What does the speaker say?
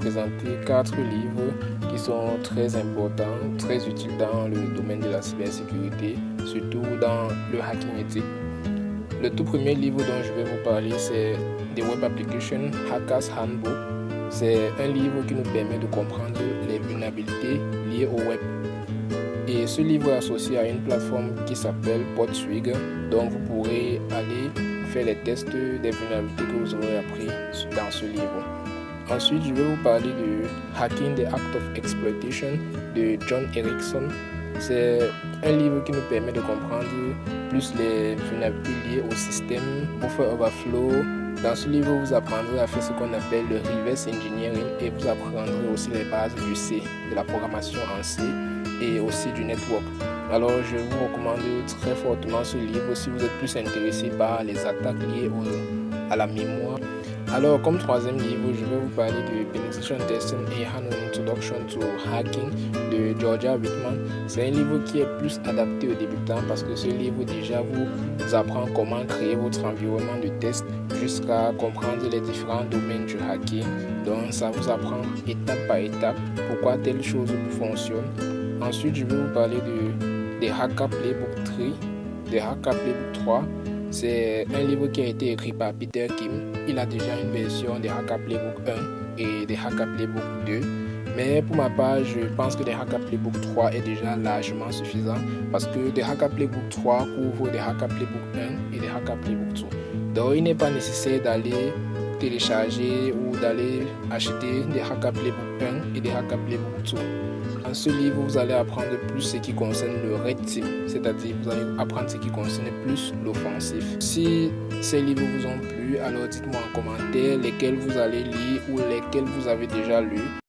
présenter 4 livres qui sont très importants, très utiles dans le domaine de la cybersécurité, surtout dans le hacking éthique. Le tout premier livre dont je vais vous parler, c'est The Web Application Hackers Handbook. C'est un livre qui nous permet de comprendre les vulnérabilités liées au web. Et ce livre est associé à une plateforme qui s'appelle Podswig, donc vous pourrez aller faire les tests des vulnérabilités que vous aurez appris dans ce livre. Ensuite, je vais vous parler de Hacking the Act of Exploitation de John Erickson. C'est un livre qui nous permet de comprendre plus les vulnérabilités liées au système Buffer Overflow. Dans ce livre, vous apprendrez à faire ce qu'on appelle le reverse engineering et vous apprendrez aussi les bases du C, de la programmation en C et aussi du network. Alors, je vous recommande très fortement ce livre si vous êtes plus intéressé par les attaques liées à la mémoire. Alors, comme troisième livre, je vais vous parler de Penetration Testing et An Introduction to Hacking de Georgia Whitman. C'est un livre qui est plus adapté aux débutants parce que ce livre déjà vous apprend comment créer votre environnement de test jusqu'à comprendre les différents domaines du hacking. Donc, ça vous apprend étape par étape pourquoi telle chose fonctionne. Ensuite, je vais vous parler de Hacker Playbook 3, de Hacker Playbook 3. C'est un livre qui a été écrit par Peter Kim. Il a déjà une version de Hacker Playbook 1 et de Hacker Playbook 2. Mais pour ma part, je pense que The Hacker Playbook 3 est déjà largement suffisant parce que The Hacker Playbook 3 couvre The Hacker Playbook 1 et The Hacker Playbook 2. Donc, il n'est pas nécessaire d'aller télécharger ou d'aller acheter The Hacker Playbook 1 et The Hacker Playbook 2. Dans ce livre, vous allez apprendre plus ce qui concerne le Red Team, c'est-à-dire vous allez apprendre ce qui concerne plus l'offensif. Si ces livres vous ont plu, alors dites-moi en commentaire lesquels vous allez lire ou lesquels vous avez déjà lus.